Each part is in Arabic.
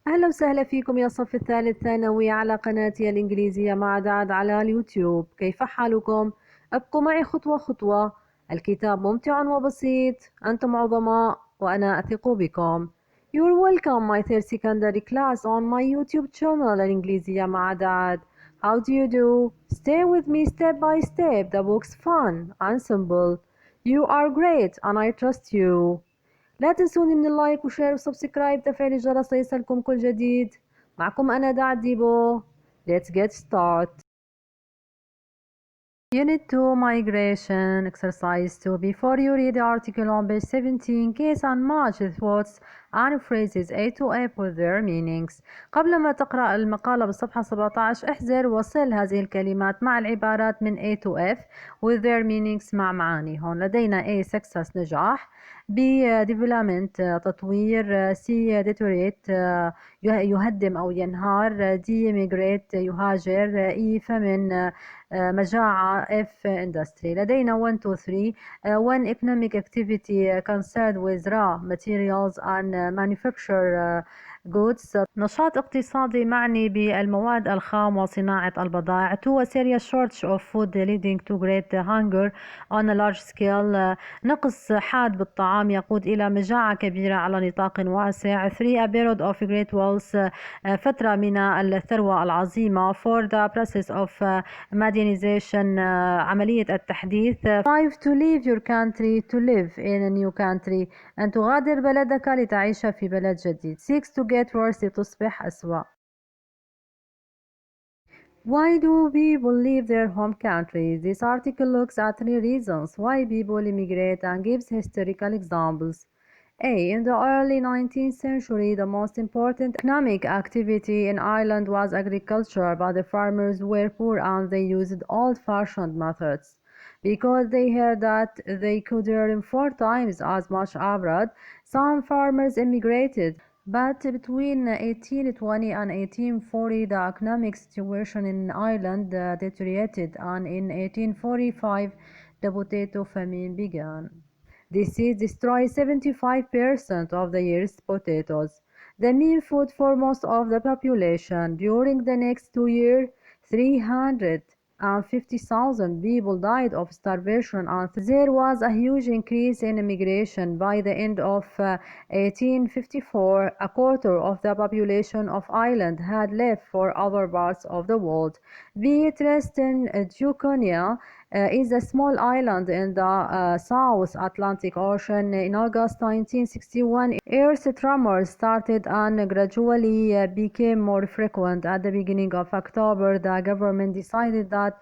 أهلا وسهلا فيكم يا صف الثالث ثانوي على قناتي الإنجليزية مع دعد على اليوتيوب. كيف حالكم؟ ابقوا معي خطوة خطوة. الكتاب ممتع وبسيط، أنتم عظماء وأنا أثق بكم. You're welcome my third secondary class on my YouTube channel الإنجليزية مع دعد. How do you do? Stay with me step by step. The book's fun and simple. You are great and I trust you. لا تنسوني من اللايك وشير وسبسكرايب تفعيل الجرس ليصلكم كل جديد. معكم أنا ديبو. Let's get started. Unit 2 Migration Exercise 2. Before you read the article on page 17, case and match the words and phrases A to F with their meanings. قبل ما تقرأ المقالة بالصفحة 17 احذر وصل هذه الكلمات مع العبارات من A to F with their meanings مع معانيهم. لدينا A success نجاح، B development تطوير، C deteriorate يهدم أو ينهار، D migrate يهاجر، E famine مجاعة، F industry. لدينا 1 2 3 one economic activity concerned with raw materials and manufacture goods. نشاط اقتصادي معني بالمواد الخام وصناعة البضائع. 2 a serious shortage of food leading to great hunger on a large scale. نقص حاد بالطعام يقود إلى مجاعة كبيرة على نطاق واسع. 3 a period of great wealth فترة من الثروة العظيمة. 4 the process of modernization عملية التحديث. 5 to leave your country to live in a new country أن تغادر بلدك لتعيش في بلد جديد. 6 to get worse تصبح أسوأ. Why do people leave their home countries? This article looks at 3 reasons why people immigrate and gives historical examples. A. In the early 19th century, the most important economic activity in Ireland was agriculture, but the farmers were poor and they used old-fashioned methods. Because they heard that they could earn 4 times as much abroad, some farmers immigrated. But between 1820 and 1840, the economic situation in Ireland deteriorated, and in 1845, the potato famine began. Disease destroys 75% of the year's potatoes, the mean food for most of the population. During the next 2 years, 350,000 people died of starvation, and there was a huge increase in immigration. By the end of 1854, a quarter of the population of Ireland had left for other parts of the world. Be it Tristan Duconia is a small island in the South Atlantic Ocean. In August 1961, earth tremors started and gradually became more frequent. At the beginning of October, the government decided that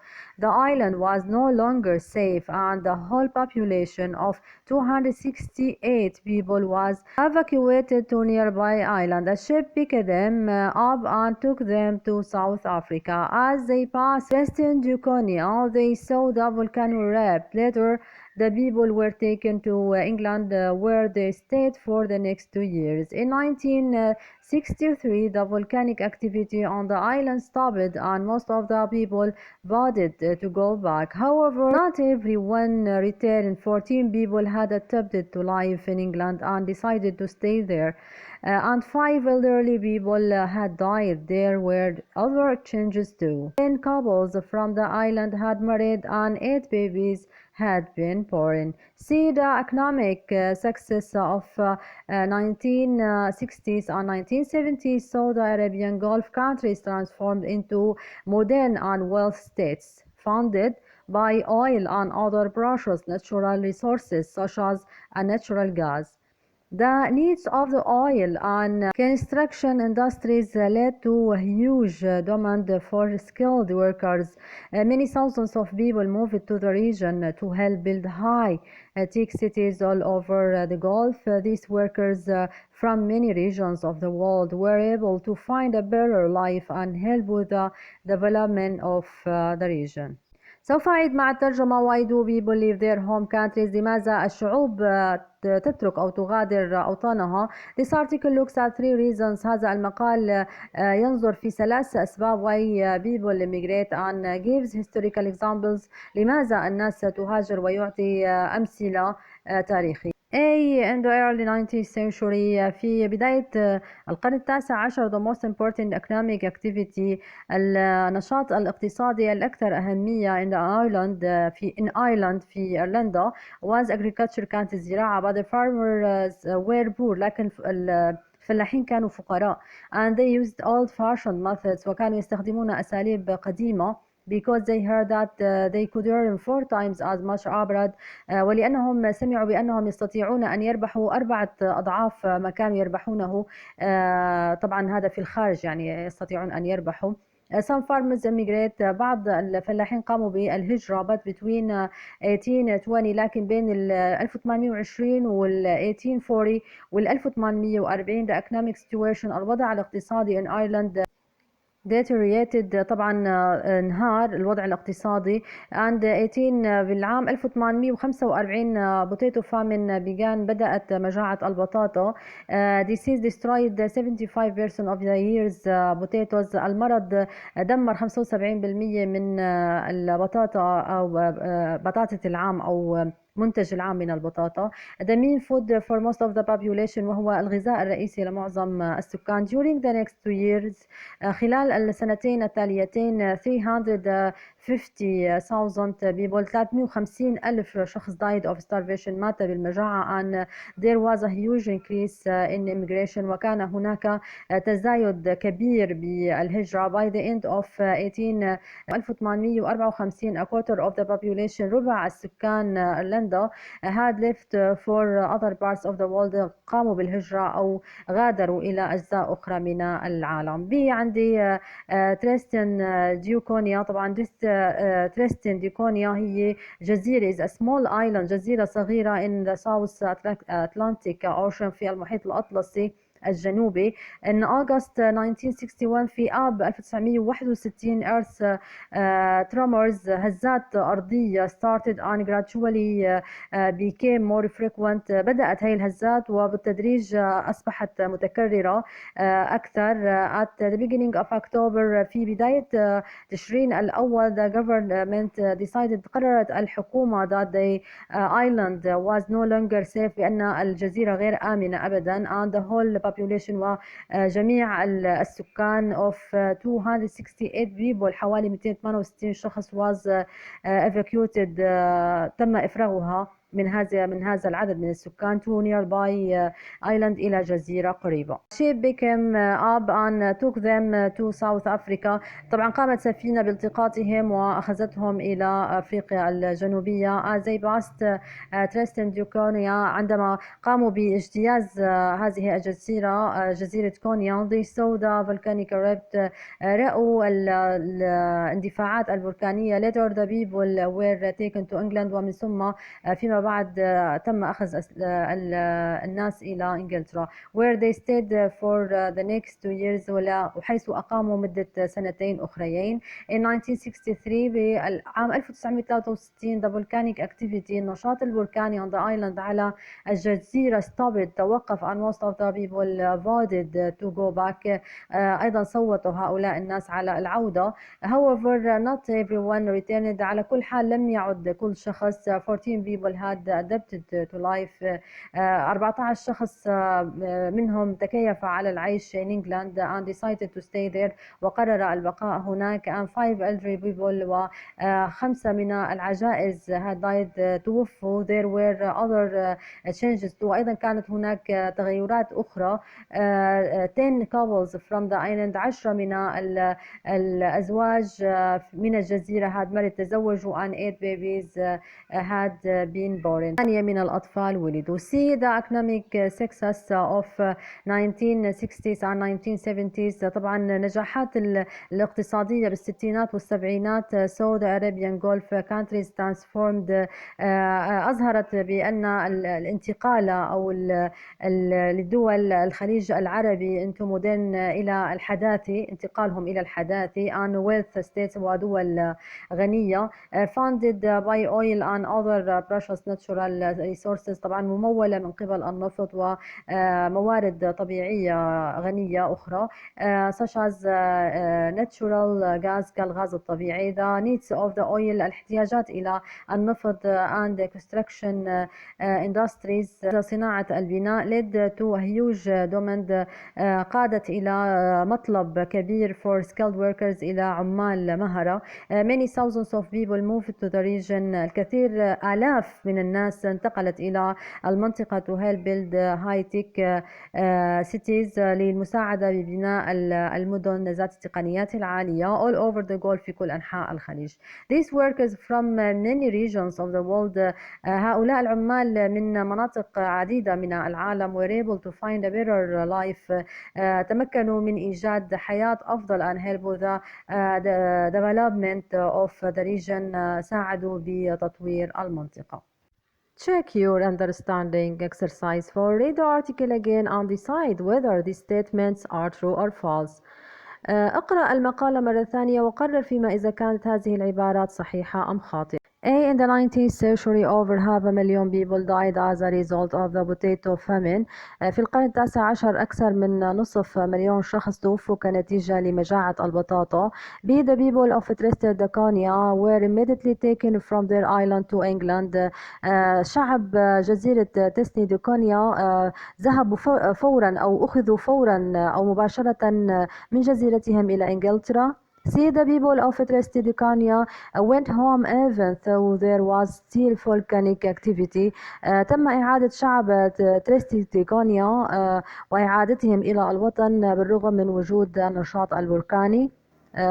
the island was no longer safe and the whole population of 268 people was evacuated to nearby island. A ship picked them up and took them to South Africa. As they passed Preston Duconia, they saw the volcano erupt. Later, the people were taken to England, where they stayed for the next 2 years. In 1963, the volcanic activity on the island stopped, and most of the people voted to go back. However, not everyone returned. 14 people had attempted to live in England and decided to stay there, and 5 elderly people had died. There were other changes too. 10 couples from the island had married, and 8 babies had been born. See the economic success of 1960s and 1970s saw the Arabian Gulf countries transformed into modern and wealthy states, funded by oil and other precious natural resources such as natural gas. The needs of the oil and construction industries led to a huge demand for skilled workers. Many thousands of people moved to the region to help build high-tech cities all over the Gulf. These workers from many regions of the world were able to find a better life and help with the development of the region. سوف أعيد مع الترجمة. Why do people leave their home countries? لماذا الشعوب تترك أو تغادر أوطانها؟ This article looks at 3 reasons. هذا المقال ينظر في 3 أسباب why people immigrate and gives historical examples. لماذا الناس تهاجر ويعطي أمثلة تاريخية. in the early 19th century في بداية القرن التاسع عشر the most important economic activity النشاط الاقتصادي الأكثر أهمية in Ireland في إيرلندا was agriculture كانت الزراعة but the farmers were poor لكن الفلاحين كانوا فقراء and they used old fashioned methods وكانوا يستخدمون أساليب قديمة because they heard that they could earn 4 times as much abroad ولأنهم سمعوا بأنهم يستطيعون أن يربحوا 4 أضعاف ما كانوا يربحونه طبعا هذا في الخارج يعني يستطيعون أن يربحوا. Some farmers immigrate بعض الفلاحين قاموا بالهجرة but between 1820 لكن بين 1820 وال 1840 وال 1840 the economic situation الوضع الاقتصادي in Ireland deteriorated طبعا انهار الوضع الاقتصادي and 18 بالعام 1845 potato famine بدأت مجاعة البطاطا disease destroyed 75% of the year's potatoes المرض دمر 75% من البطاطا أو بطاطة العام أو منتج العام من البطاطا. The main food for most of the population وهو الغذاء الرئيسي لمعظم السكان. During the next 2 years خلال السنتين التاليتين 350,000 people 350 ألف شخص died of starvation مات بالمجاعة and there was a huge increase in immigration وكان هناك تزايد كبير بالهجرة by the end of 1854 a quarter of the population ربع السكان إيرلندا had left for other parts of the world قاموا بالهجرة أو غادروا إلى أجزاء أخرى من العالم. عندي تريستن ديوكونيا طبعا تريستن ديوكونيا هي جزيرة is a small island جزيرة صغيرة in the South Atlantic Ocean في المحيط الأطلسي الجنوبي. in August 1961 في آب 1961 earth tremors هزات أرضية started and gradually became more frequent بدأت هذه الهزات وبالتدريج أصبحت متكررة أكثر. at the beginning of October في بداية تشرين الأول the government decided قررت الحكومة that the island was no longer safe بأن الجزيرة غير آمنة أبدا and the whole population وجميع السكان of 268 people حوالي 268 شخص was evacuated تم إفراغها من هذا العدد من السكان to nearby island إلى جزيرة قريبة. Ship became up and took them to South Africa. طبعا قامت سفينة بالتقاطهم وأخذتهم إلى أفريقيا الجنوبية. as they passed تريستن ديوكونيا عندما قاموا باجتياز هذه الجزيرة جزيرة كونيا they saw the volcanic erupt رأوا الاندفاعات البركانية. later the people were taken to England ومن ثم فيما بعد تم أخذ الناس إلى إنجلترا where they stayed for the next 2 years وحيث أقاموا مدة سنتين أخريين. in 1963 بالعام 1963 the volcanic activity النشاط البركاني on the island على الجزيرة stopped توقف and most of the people voted to go back أيضا صوتوا هؤلاء الناس على العودة. however not everyone returned على كل حال لم يعد كل شخص. 14 people had adapted to life 14 شخص منهم تكيف على العيش in England and decided to stay there وقرر البقاء هناك and 5 elderly people و5 من العجائز had died توفوا. there were other changes وأيضا كانت هناك تغيرات أخرى. 10 couples from the island 10 من الأزواج من الجزيرة had married تزوجوا and 8 babies had been born 8 من الأطفال ولدوا. see the economic success of 1960s and 1970s طبعا نجاحات الاقتصادية بالستينات والسبعينات. so the Arabian Gulf countries transformed أظهرت بأن الانتقال أو لدول الخليج العربي انتم مدن إلى الحداثة انتقالهم إلى الحداثة and wealth states ودول غنية funded by oil and other precious natural resources طبعا ممولة من قبل النفط وموارد طبيعية غنية أخرى such as natural gas كالغاز الطبيعي. the needs of the oil الاحتياجات إلى النفط and construction industries صناعة البناء led to a huge demand قادت إلى مطلب كبير for skilled workers إلى عمال مهرة. many thousands of people moved to the region الكثير آلاف من الناس انتقلت إلى المنطقة to help build high tech cities للمساعدة ببناء المدن ذات التقنيات العالية all over the Gulf في كل أنحاء الخليج. these workers from many regions of the world هؤلاء العمال من مناطق عديدة من العالم were able to find a better life تمكنوا من إيجاد حياة أفضل and help the development of the region ساعدوا بتطوير المنطقة. Check your understanding exercise 4. Read the article again and decide whether these statements are true or false. اقرأ المقالة مرة ثانية وقرر فيما إذا كانت هذه العبارات صحيحة أم خاطئة. A. In the 19th century over half a million people died as a result of the potato famine. في القرن التاسع عشر أكثر من نصف مليون شخص توفوا كنتيجة لمجاعة البطاطا. B. The people of Tristiconia were immediately taken from their island to England. شعب جزيرة تسنيديكونيا ذهبوا فورا أو أخذوا فورا أو مباشرة من جزيرتهم إلى إنجلترا. C. The people of Tristiconia went home even though there was still volcanic activity. تم إعادة شعب تريستيكونيا وإعادتهم إلى الوطن بالرغم من وجود النشاط البركاني.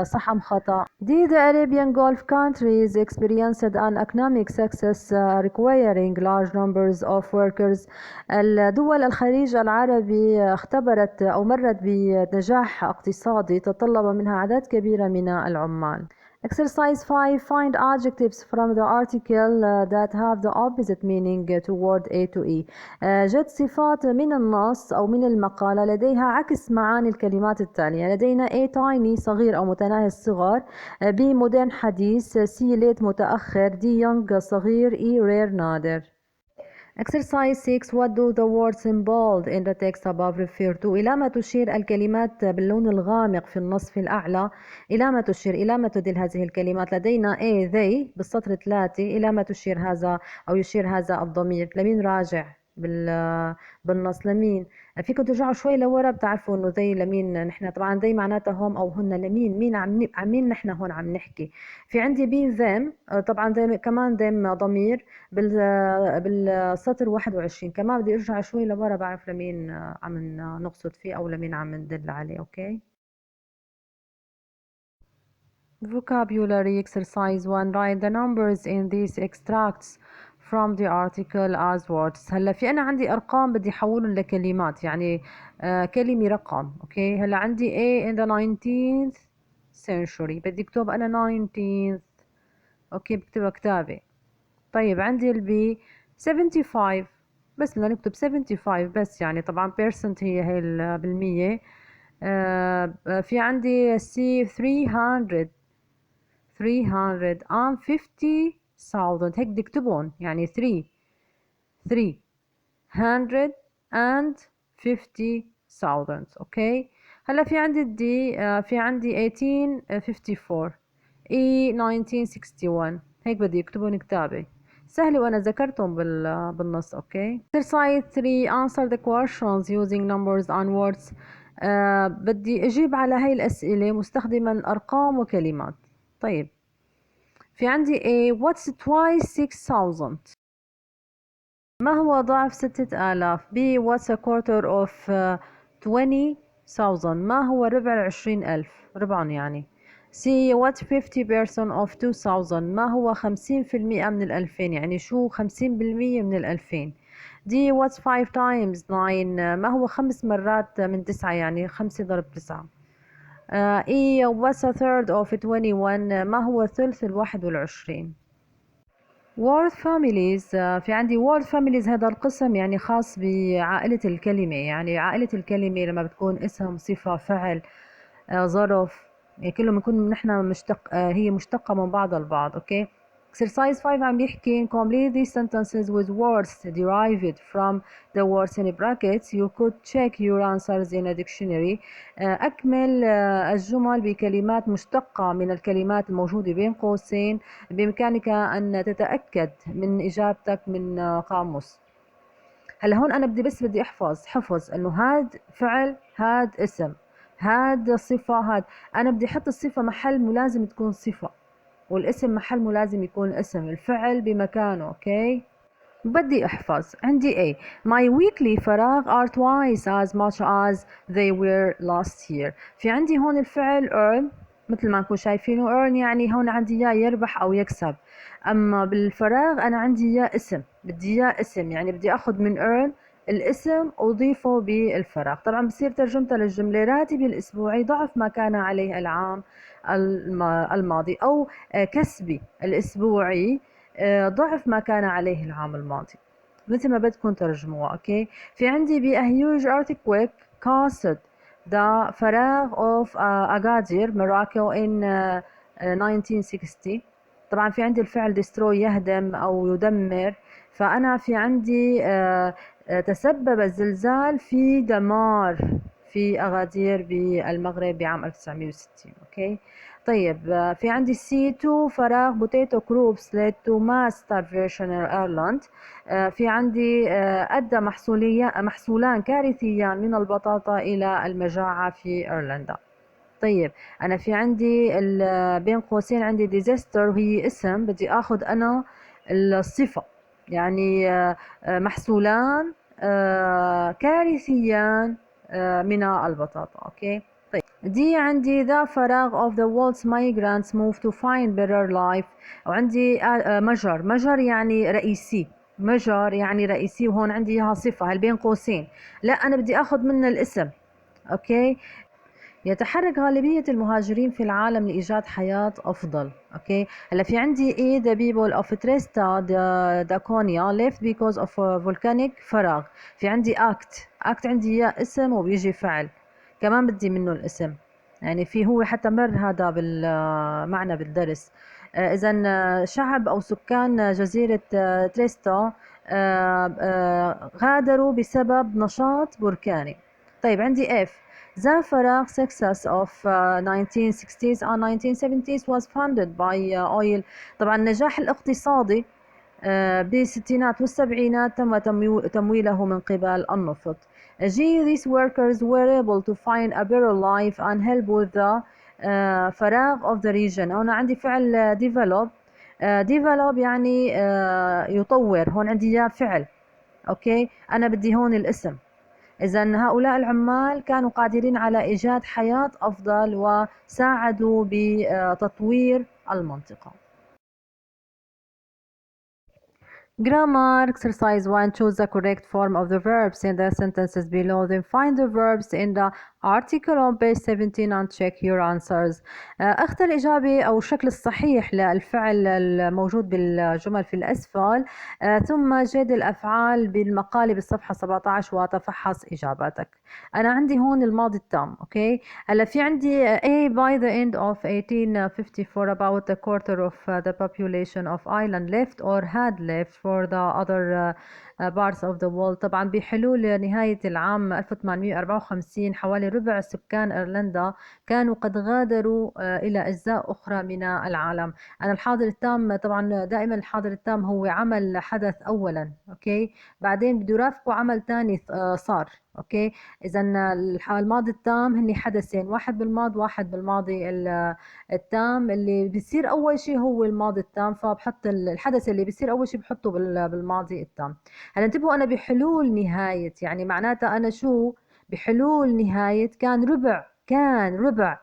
صح أم خطأ؟ D. The Arabian Gulf countries experienced an economic success requiring large numbers of workers. الدول الخليج العربي اختبرت أو مرت بنجاح اقتصادي تطلب منها أعداد كبيرة من العمال. Exercise 5. Find adjectives from the article that have the opposite meaning toward A to E. جد صفات من النص أو من المقالة لديها عكس معاني الكلمات التالية. لدينا A. tiny صغير أو متناهي الصغر. B. modern حديث. C. late متأخر. D. young صغير. E. rare نادر. Exercise 6. What do the words in bold in the text above refer to? إلى ما تشير الكلمات باللون الغامق في النصف الأعلى؟ إلى ما تشير؟ إلى ما تدل هذه الكلمات؟ لدينا A. they بالسطر 3. إلى ما تشير هذا أو يشير هذا الضمير؟ لمين راجع بالنص؟ لمين؟ فيكم ترجعوا شوي لورا بتعرفوا انه ذي لمين نحن. طبعا ذي معناتها هم او هن لمين، مين عن مين نحن هون عم نحكي. في عندي بي them، طبعا ذي كمان them ضمير بالسطر 21. كمان بدي ارجع شوي لورا بعرف لمين عم نقصد فيه او لمين عم ندل عليه. اوكي. Vocabulary exercise 1. Write the numbers in these extracts from the article as words. هلا في أنا عندي أرقام بدي أحولهم لكلمات، يعني كلمة رقم. أوكي. هلا عندي A in the 19th century بدي أكتب أنا 19th. أوكي بكتبها كتابة. طيب عندي البي 75 بس بدنا نكتب 75 بس، يعني طبعا percent هي بالمية. في عندي C 350,000 هيك بدي اكتبهم، يعني 350,000. اوكي. هلا في عندي الدي في عندي 1854 E 1961 هيك بدي اكتبهم كتابة سهلة وانا ذكرتهم بالنص. اوكي. Exercise 3. Answer the questions using numbers and words. بدي اجيب على هاي الاسئلة مستخدما ارقام وكلمات. طيب في عندي A. What's twice 6,000؟ ما هو ضعف 6,000؟ B. What's a quarter of 20,000؟ ما هو ربع 20,000؟ ربعهم يعني. C. What's 50% of 2,000؟ ما هو 50% من 2000؟ يعني شو 50% من 2000؟ D. What's 5 times 9؟ ما هو 5 مرات من 9؟ يعني 5 ضرب 9. E. What's a third of 21؟ ما هو ثلث 21؟ word families. في عندي word families هذا القسم يعني خاص بعائلة الكلمة، يعني عائلة الكلمة لما بتكون اسم صفة فعل ظرف، يعني كلهم يكون نحن مشتق هي مشتقة من بعض البعض. اوكي. exercise 5 عم بيحكي complete these sentences with words derived from the words in brackets. You could check your answers in a dictionary. أكمل الجمل بكلمات مشتقة من الكلمات الموجودة بين قوسين. بإمكانك أن تتأكد من إجابتك من قاموس. هلا هون أنا بدي حفظ إنه هاد فعل، هاد اسم، هاد صفة، هاد أنا بدي أحط الصفة محل ملازم تكون صفة، والاسم محل ملازم يكون اسم، الفعل بمكانه. أوكي، بدي أحفظ. عندي A my weekly فراغ are twice as much as they were last year. في عندي هون الفعل earn، مثل ما نكون شايفينه earn يعني هون عندي يا يربح أو يكسب. أما بالفراغ أنا عندي يا اسم، بدي يا اسم، يعني بدي أخذ من earn الاسم أضيفه بالفراغ. طبعا بصير ترجمتها للجملة راتبي الأسبوعي ضعف ما كان عليه العام الماضي، أو كسبي الأسبوعي ضعف ما كان عليه العام الماضي، مثل ما بدكم ترجموها. اوكي، في عندي be a huge earthquake caused the فراغ of Agadir Morocco in 1960. طبعا في عندي الفعل destroy يهدم أو يدمر، فأنا في عندي تسبب الزلزال في دمار في أغادير بالمغرب بعام 1960. اوكي، طيب في عندي C2 فراغ potato crops led to mass starvation in Ireland. في عندي أدى محصولان كارثيان من البطاطا إلى المجاعة في إيرلندا. طيب أنا في عندي بين قوسين عندي disaster وهي اسم، بدي أخذ أنا الصفة، يعني محصولان كارثيان من البطاطا. أوكي، دي عندي ذا فراغ of the world's migrants move to find better life. وعندي مجر يعني رئيسي، مجر يعني رئيسي، وهون عندي اياها صفة هل بين قوسين، لا أنا بدي أخذ منها الاسم. أوكي، يتحرك غالبية المهاجرين في العالم لإيجاد حياة أفضل. أوكي، هلا في عندي the people of Tresta Daconia left because of volcanic فراغ. في عندي act عندي يا اسم وبيجي فعل، كمان بدي منه الاسم، يعني في هو حتى مر هذا معنا بالدرس. إذا شعب أو سكان جزيرة تريستا غادروا بسبب نشاط بركاني. طيب عندي F ذا فراغ success of 1960s and 1970s was funded by oil. طبعا النجاح الاقتصادي بالستينات والسبعينات تم تمويله من قبل النفط. These workers were able to find a better life and help with the فراغ of the region. هنا عندي فعل develop. develop يعني يطور، هون عندي يا فعل. أوكي، أنا بدي هون الاسم. إذا هؤلاء العمال كانوا قادرين على إيجاد حياة أفضل وساعدوا بتطوير المنطقة. Grammar exercise 1. Choose the correct form of the verbs in the sentences below. Then find the verbs in the article on page 17 and check your answers. اختر الإجابة أو الشكل الصحيح للفعل الموجود بالجمل في الأسفل، ثم جد الأفعال بالمقالة بالصفحة 17 وتفحص إجاباتك. أنا عندي هون الماضي التام. أوكي، هلا في عندي A by the end of 1854 about a quarter of the population of Ireland left or had left for the other parts of the world. طبعا بحلول نهاية العام 1854 حوالي ربع سكان إيرلندا كانوا قد غادروا إلى أجزاء أخرى من العالم. أنا الحاضر التام طبعا دائما الحاضر التام هو عمل حدث أولا، أوكي، بعدين بده يرافقه عمل ثاني صار. أوكي، إذا الماضي التام هني حدثين، واحد بالماضي واحد بالماضي التام. اللي بيصير أول شيء هو الماضي التام، فبحط الحدث اللي بيصير أول شيء بحطه بالماضي التام. هلا انتبهوا، أنا بحلول نهاية يعني معناتها أنا شو بحلول نهاية كان ربع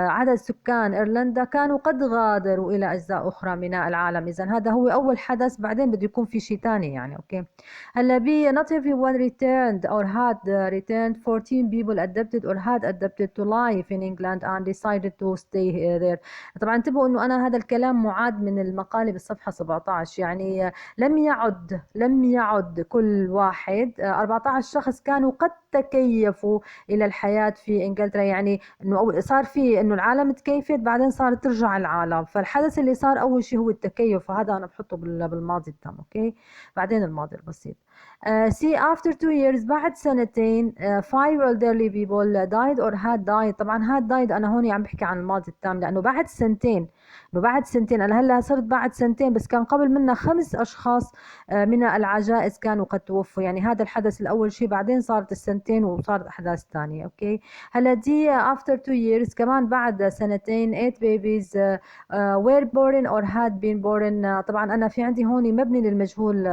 عدد سكان إيرلندا كانوا قد غادروا إلى أجزاء أخرى من العالم. إذا هذا هو أول حدث، بعدين بده يكون في شيء ثاني يعني. أوكي، هلا ب not everyone returned or had returned. 14 people adapted or had adapted to life in England and decided to stay there. طبعا انتبهوا إنه أنا هذا الكلام معاد من المقالة بالصفحة 17، يعني لم يعد كل واحد. 14 شخص كانوا قد تكيفوا إلى الحياة في إنجلترا، يعني انه صار في انه العالم تكيفت بعدين صارت ترجع العالم، فالحدث اللي صار اول شيء هو التكيف، وهذا انا بحطه بالماضي التام. اوكي، بعدين الماضي البسيط. see after 2 years، بعد سنتين 5 elderly people died or had died. طبعا had died انا هون عم بحكي عن الماضي التام لانه بعد سنتين، انا هلا صرت بعد سنتين بس كان قبل منا 5 اشخاص من العجائز كانوا قد توفوا. يعني هذا الحدث الاول شيء بعدين صارت السنتين وصارت احداث ثانيه. اوكي، هلا دي after 2 years كمان بعد سنتين 8 babies were born or had been born. طبعا انا في عندي هون مبني للمجهول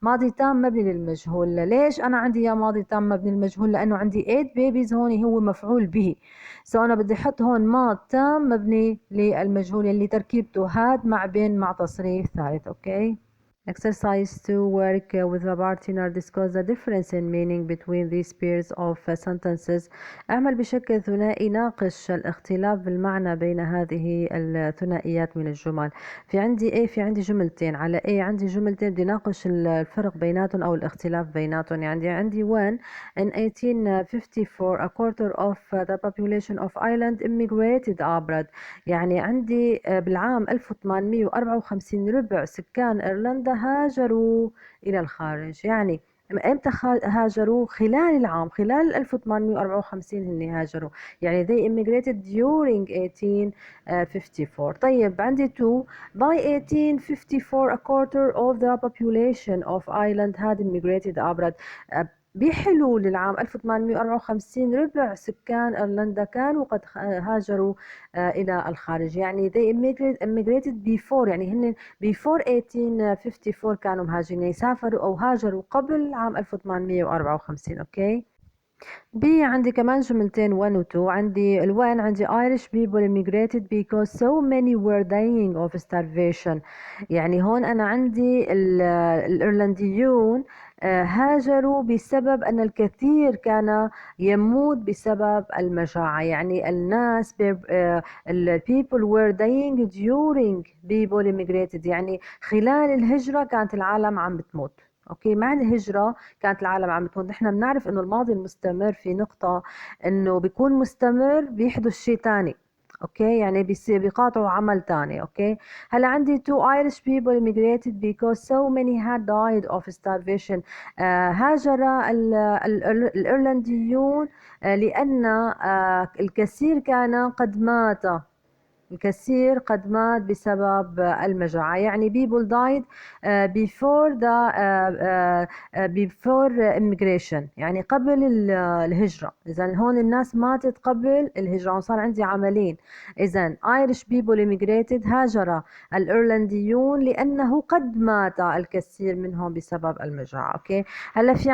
ماضي تام مبني للمجهول. ليش انا عندي يا ماضي تام مبني للمجهول؟ لانه عندي 8 babies هون هو مفعول به، سو انا بدي احط هون ماض تام مبني للمجهول اللي تركيبته had مع been مع تصريف ثالث. اوكي. Exercise 2. Work with a partner. Discuss the difference in meaning between these pairs of sentences. اعمل بشكل ثنائي. ناقش الاختلاف بالمعنى بين هذه الثنائيات من الجمل. في عندي جملتين. على عندي جملتين بدي ناقش الفرق بيناتهم أو الاختلاف بيناتهم. يعني عندي when in 1854 a quarter of the population of Ireland immigrated abroad. يعني عندي بالعام 1854 ربع سكان إيرلندا هاجروا إلى الخارج. يعني امتى هاجروا؟ خلال العام، خلال 1854 هن هاجروا، يعني they immigrated during 1854. طيب عندي 2 by 1854 a quarter of the population of Ireland had immigrated abroad. بحلول العام 1854 ربع سكان إيرلندا كانوا قد هاجروا إلى الخارج. يعني they immigrated before، يعني هن before 1854 كانوا مهاجرين، يعني سافروا أو هاجروا قبل عام 1854. أوكي. عندي كمان جملتين 1 و 2. عندي الوين عندي Irish people immigrated because so many were dying of starvation. يعني هون أنا عندي الإيرلنديون هاجروا بسبب أن الكثير كان يموت بسبب المجاعة. يعني الناس people were dying during people immigrated، يعني خلال الهجرة كانت العالم عم بتموت. اوكي، مع الهجرة كانت العالم عم بتموت. نحن بنعرف انه الماضي المستمر في نقطة انه بيكون مستمر بيحدث شيء تاني. اوكي، يعني بيقاطعوا عمل تاني. اوكي، هلا عندي 2 Irish people immigrated because so many had died of starvation. هاجر الإيرلنديون لأن الكثير كان قد مات، الكثير قد مات بسبب المجاعة. يعني people died before immigration، يعني قبل الهجرة. إذا هون الناس ماتت قبل الهجرة، وصار عندي عملين. إذا Irish people immigrated هاجر الإيرلنديون لأنه قد مات الكثير منهم بسبب المجاعة. أوكي، هلا في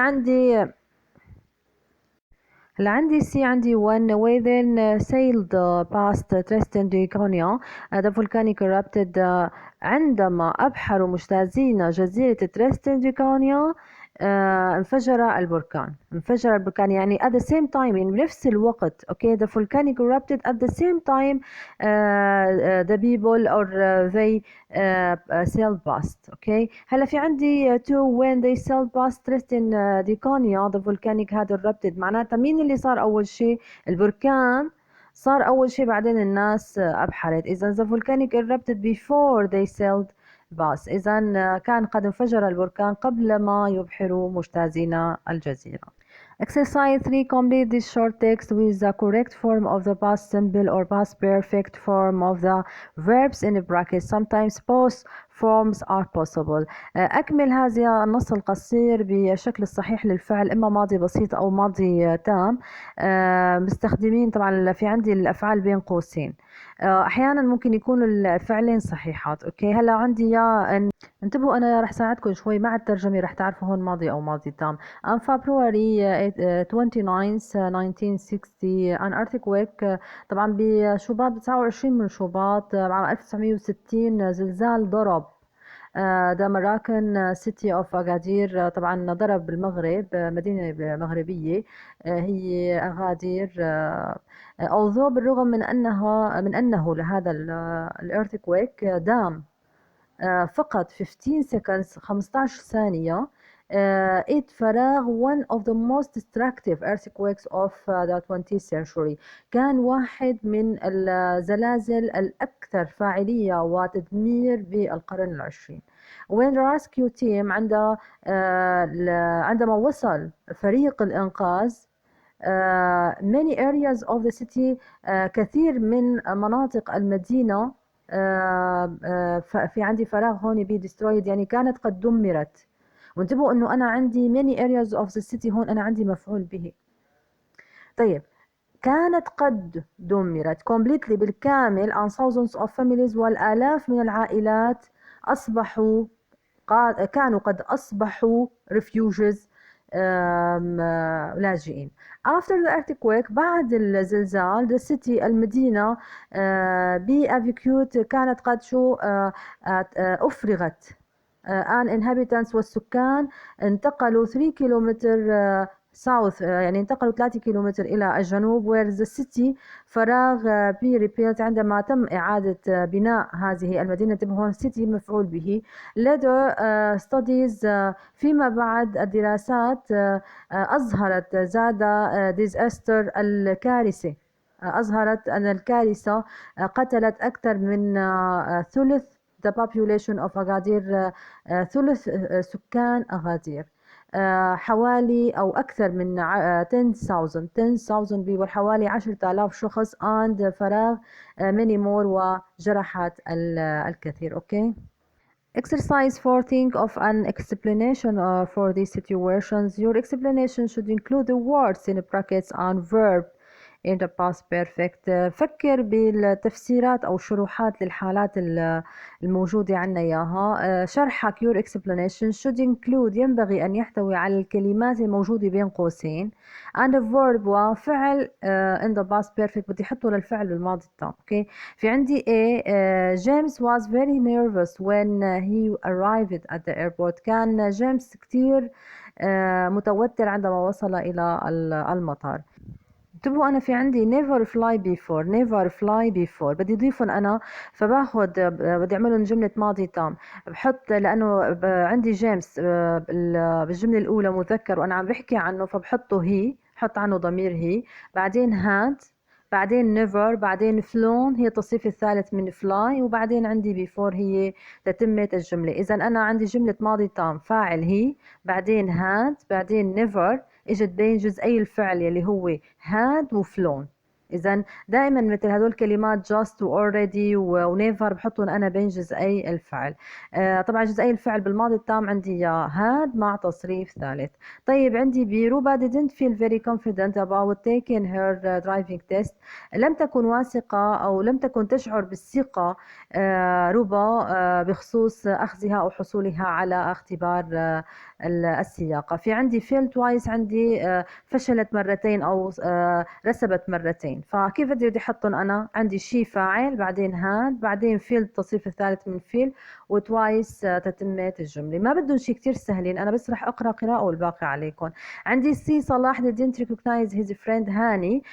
عندي سي عندي when within sailed past Tristan da Cunha the volcanic erupted. عندما أبحروا مجتازين جزيرة تريستان دي كونيا انفجر البركان. يعني at the same time، يعني بنفس الوقت. اوكي، the volcanic erupted at the same time the people or they sailed past. اوكي، هلا في عندي to when they sailed past Tristan دي كونيا the volcanic had erupted. معناتها مين اللي صار أول شيء؟ البركان صار أول شيء، بعدين الناس أبحرت. إذا the volcanic erupted before they sailed past، إذا كان قد انفجر البركان قبل ما يبحروا مجتازين الجزيرة. Exercise 3. Complete this short text with the correct form of the past simple or past perfect form of the verbs in brackets. Sometimes both forms are possible. أكمل هذا النص القصير بالشكل الصحيح للفعل، إما ماضي بسيط أو ماضي تام، مستخدمين طبعا في عندي الأفعال بين قوسين. أحيانا ممكن يكونوا الفعلين صحيحات. أوكي، هلا عندي انتبهوا، أنا رح ساعدكم شوي مع الترجمة، رح تعرفوا هون ماضي أو ماضي تام. On February 29th 1960 an earthquake. طبعا بشباط 29 من شباط عام 1960 زلزال ضرب ده مراكن سيتي اوف اغادير. طبعا ضرب بالمغرب، مدينة مغربية هي اغادير. although بالرغم من انه لهذا الارثكويك دام فقط 15 seconds 15 ثانية it فراغ one of the most destructive earthquakes of the 20th century. كان واحد من الزلازل الأكثر فاعلية وتدمير بالقرن العشرين. when the rescue team عندما وصل فريق الإنقاذ many areas of the city كثير من مناطق المدينة في عندي فراغ هون be destroyed يعني كانت قد دمرت. وانتبهوا انه انا عندي many areas of the city هون انا عندي مفعول به. طيب كانت قد دمرت completely بالكامل and thousands of families والآلاف من العائلات كانوا قد أصبحوا refugees لاجئين. After the earthquake بعد الزلزال the city المدينة evacuated كانت قد أفرغت and inhabitants والسكان انتقلوا 3 كيلومتر south يعني انتقلوا 3 كيلومتر إلى الجنوب where the city فراغ be rebuilt عندما تم إعادة بناء هذه المدينة. هون city مفعول به. later studies فيما بعد الدراسات أظهرت زاد disaster الكارثة أظهرت أن الكارثة قتلت أكثر من ثلث the population of أغادير ثلث سكان أغادير حوالي أو أكثر من 10,000 people حوالي 10,000 شخص and فراغ many more وجرحت الكثير. okay. Exercise 4. Think of an explanation for these situations. Your explanation should include the words in brackets and verb in the past perfect. فكر بالتفسيرات أو شروحات للحالات الموجودة عنا إياها. شرحك your explanation should include ينبغي أن يحتوي على الكلمات الموجودة بين قوسين and a verb وفعل in the past perfect بدي أحطه للفعل بالماضي التام. okay. في عندي A James was very nervous when he arrived at the airport. كان جيمس كتير متوتر عندما وصل إلى المطار. انتبهوا أنا في عندي never fly before بدي أضيفهم أنا فباخد بدي أعملهم جملة ماضي تام بحط لأنه عندي جيمس بالجملة الأولى مذكر وأنا عم بحكي عنه فبحطه هي حط عنه ضمير هي بعدين had بعدين never بعدين flown هي التصريف الثالث من fly وبعدين عندي before هي تتمة الجملة. إذا أنا عندي جملة ماضي تام فاعل هي بعدين had بعدين never اجت بين جزئي الفعل يلي هو had وفلون. إذا دائما مثل هدول الكلمات just و already و never بحطهم أنا بين جزئي الفعل. طبعا جزئي الفعل بالماضي التام عندي had مع تصريف ثالث. طيب عندي بروبا didn't feel very confident about taking her driving test. لم تكن واثقة أو لم تكن تشعر بالثقة روبا بخصوص أخذها أو حصولها على اختبار السياقة. في عندي fail twice عندي فشلت مرتين أو رسبت مرتين. فكيف بدي أحطهم أنا؟ عندي شي فاعل بعدين had بعدين fail التصريف الثالث من fail وتوايس تتمة الجملة. ما بدهم شي كتير سهلين أنا بس رح أقرأ قراءة والباقي عليكم. عندي سي صلاح didn't recognize his friend هاني.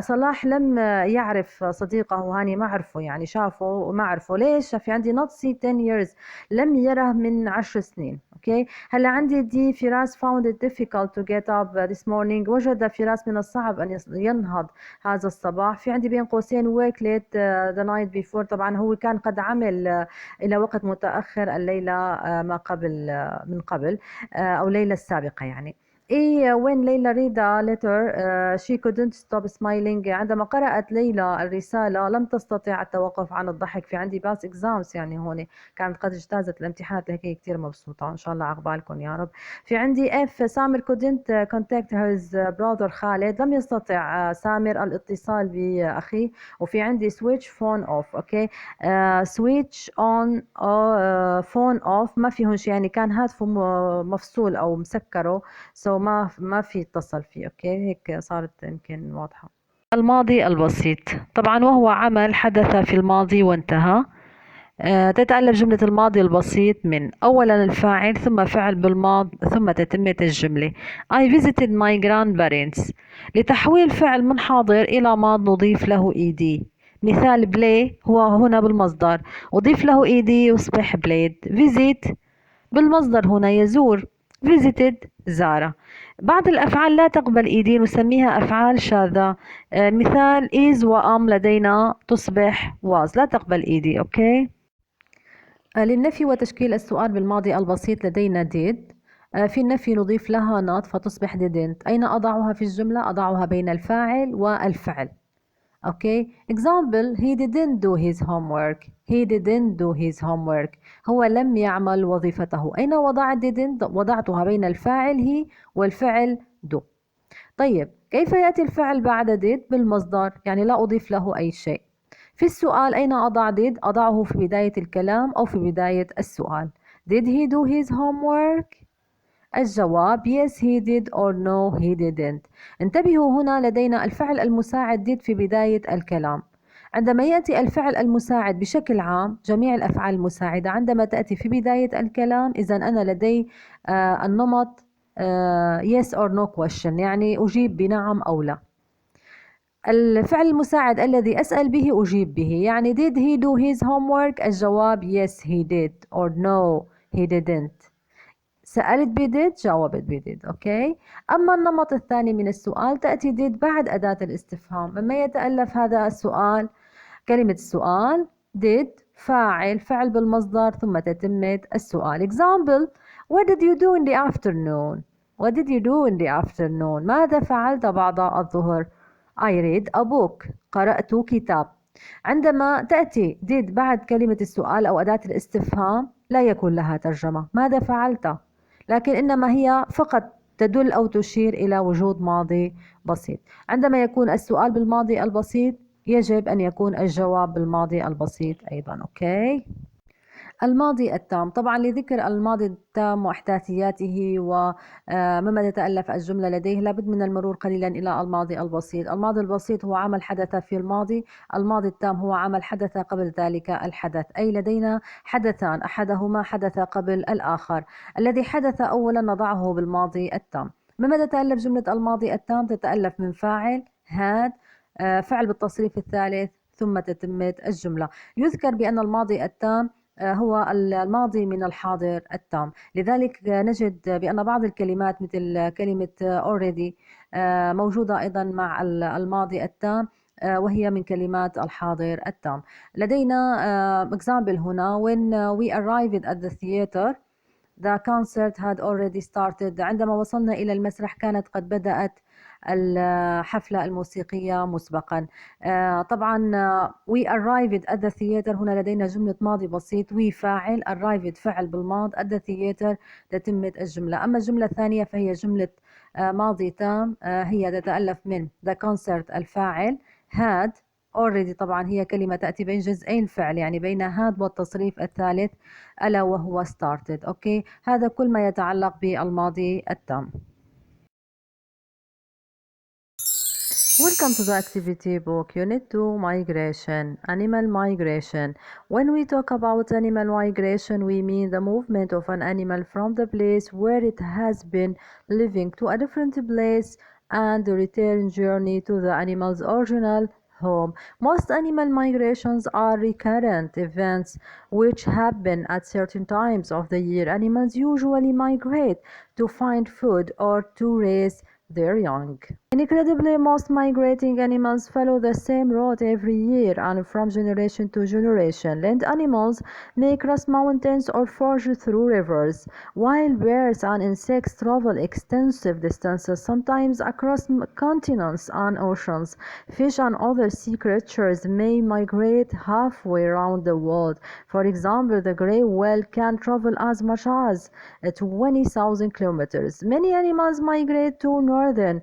صلاح لم يعرف صديقه هاني ما عرفه يعني شافه وما عرفه. ليش؟ في عندي not see 10 years لم يره من 10 سنين. اوكي هلا عندي دي فراس found it difficult to get up this morning. وجد فراس من الصعب ان ينهض هذا الصباح. في عندي بين قوسين work late the night before. طبعا هو كان قد عمل الى وقت متاخر الليله ما قبل من قبل او الليله السابقه يعني. إيه when ليلى read a letter she couldn't stop smiling. عندما قرأت ليلى الرسالة لم تستطع التوقف عن الضحك. في عندي باس exams يعني هون كانت قد اجتازت الامتحانات لهيك هي كتير مبسوطة إن شاء الله عقبالكم يا رب. في عندي F سامر couldn't contact his brother خالد. لم يستطع سامر الاتصال بأخيه. وفي عندي switch phone off. أوكي switch on phone off ما فيهن شيء يعني كان هاتفه مفصول أو مسكره so ما في اتصل فيه. اوكي هيك صارت يمكن واضحة. الماضي البسيط طبعا وهو عمل حدث في الماضي وانتهى. تتألف جملة الماضي البسيط من أولا الفاعل ثم فعل بالماضي ثم تتمة الجملة. I visited my grandparents. لتحويل فعل من حاضر إلى ماض نضيف له ed. مثال play هو هنا بالمصدر أضيف له ed يصبح played. visit بالمصدر هنا يزور visited زار. بعض الأفعال لا تقبل ED نسميها أفعال شاذة. مثال is وأم لدينا تصبح was لا تقبل ED. أوكي. للنفي وتشكيل السؤال بالماضي البسيط لدينا did. في النفي نضيف لها not فتصبح didn't. أين أضعها في الجملة؟ أضعها بين الفاعل والفعل. Okay. Example: he didn't do his homework. He didn't do his homework. هو لم يعمل وظيفته. أين وضعت didn't؟ وضعتها بين الفاعل he والفعل do. طيب كيف يأتي الفعل بعد did؟ بالمصدر، يعني لا أضيف له أي شيء. في السؤال أين أضع did؟ أضعه في بداية الكلام أو في بداية السؤال. Did he do his homework؟ الجواب yes he did or no he didn't. انتبهوا هنا لدينا الفعل المساعد did في بداية الكلام. عندما يأتي الفعل المساعد بشكل عام جميع الأفعال المساعدة عندما تأتي في بداية الكلام إذن أنا لدي النمط yes or no question، يعني أجيب بنعم أو لا. الفعل المساعد الذي أسأل به أجيب به، يعني did he do his homework؟ الجواب yes he did or no he didn't. سألت بديد جاوبت بديد. أوكي. أما النمط الثاني من السؤال تأتي ديد بعد أداة الاستفهام. مما يتألف هذا السؤال؟ كلمة السؤال did فعل بالمصدر ثم تتمة السؤال. Example: What did you do in the afternoon? What did you do in the afternoon? ماذا فعلت بعد الظهر؟ I read a book. قرأت كتاب. عندما تأتي did بعد كلمة السؤال أو أداة الاستفهام لا يكون لها ترجمة. ماذا فعلت؟ لكن إنما هي فقط تدل أو تشير إلى وجود ماضي بسيط. عندما يكون السؤال بالماضي البسيط يجب أن يكون الجواب بالماضي البسيط أيضا. أوكي. الماضي التام، طبعا لذكر الماضي التام وأحداثياته ومما تتألف الجملة لديه لابد من المرور قليلا إلى الماضي البسيط. الماضي البسيط هو عمل حدث في الماضي. الماضي التام هو عمل حدث قبل ذلك الحدث، أي لدينا حدثان أحدهما حدث قبل الآخر. الذي حدث أولا نضعه بالماضي التام. مما تتألف جملة الماضي التام؟ تتألف من فاعل had، فعل بالتصريف الثالث ثم تتمة الجملة. يذكر بأن الماضي التام هو الماضي من الحاضر التام. لذلك نجد بأن بعض الكلمات مثل كلمة already موجودة أيضا مع الماضي التام وهي من كلمات الحاضر التام. لدينا example هنا: when we arrived at the theater the concert had already started. عندما وصلنا إلى المسرح كانت قد بدأت الحفلة الموسيقية مسبقا. طبعا we arrived at the theater هنا لدينا جملة ماضي بسيط we فاعل، arrived فعل بالماضي، at the theater تتمة الجملة. أما الجملة الثانية فهي جملة ماضي تام، هي تتألف من the concert الفاعل، had already طبعا هي كلمة تأتي بين جزئين الفعل، يعني بين had والتصريف الثالث ألا وهو started. أوكي. هذا كل ما يتعلق بالماضي التام. Welcome to the activity book, Unit 2, Migration, Animal Migration. When we talk about animal migration, we mean the movement of an animal from the place where it has been living to a different place and the return journey to the animal's original home. Most animal migrations are recurrent events which happen at certain times of the year. Animals usually migrate to find food or to raise their young. Incredibly, most migrating animals follow the same route every year and from generation to generation. Land animals may cross mountains or forge through rivers, while birds and insects travel extensive distances, sometimes across continents and oceans. Fish and other sea creatures may migrate halfway around the world. For example, the gray whale can travel as much as 20,000 kilometers. Many animals migrate to northern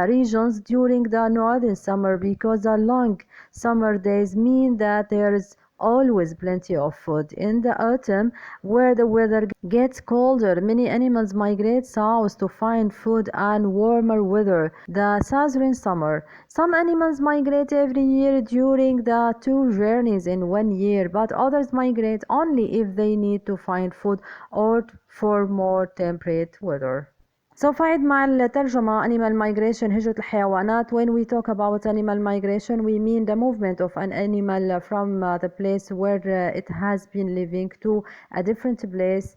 regions during the northern summer because the long summer days mean that there is always plenty of food. In the autumn, where the weather gets colder, many animals migrate south to find food and warmer weather. The southern summer. Some animals migrate every year during the two journeys in 1 year, but others migrate only if they need to find food or for more temperate weather. سوف أعيد مع الترجمة. Animal migration هجرة الحيوانات. When we talk about animal migration we mean the movement of an animal from the place where it has been living to a different place.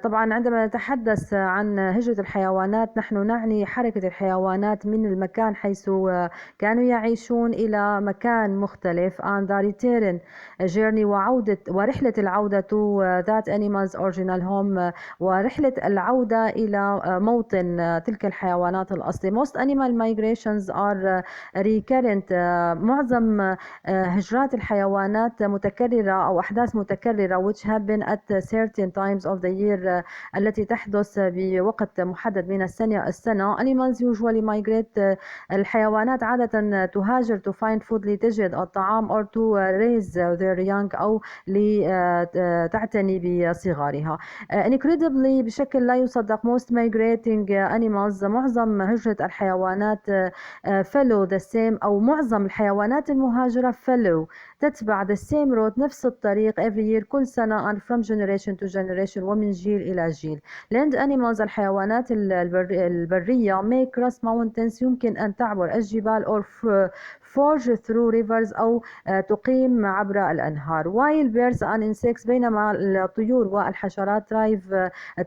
طبعا عندما نتحدث عن هجرة الحيوانات نحن نعني حركة الحيوانات من المكان حيث كانوا يعيشون إلى مكان مختلف and the return journey ورحلة العودة to that animal's original home ورحلة العودة إلى موطن تلك الحيوانات الأصلي. Most animal migrations are recurrent. معظم هجرات الحيوانات متكررة أو أحداث متكررة which happen at certain times of the year التي تحدث بوقت محدد من السنة. Animals usually migrate. الحيوانات عادة تهاجر to find food لتجد الطعام or to raise their young أو لتعتني بصغارها. Incredibly بشكل لا يصدق most migrating animals معظم هجرة الحيوانات follow the same أو معظم الحيوانات المهاجرة تتبع the same route نفس الطريق every year كل سنة and from generation to generation ومن جيل إلى جيل. land animals الحيوانات البرية may cross mountains يمكن أن تعبر الجبال or forge through rivers أو تقيم عبر الأنهار. while birds and insects بينما الطيور والحشرات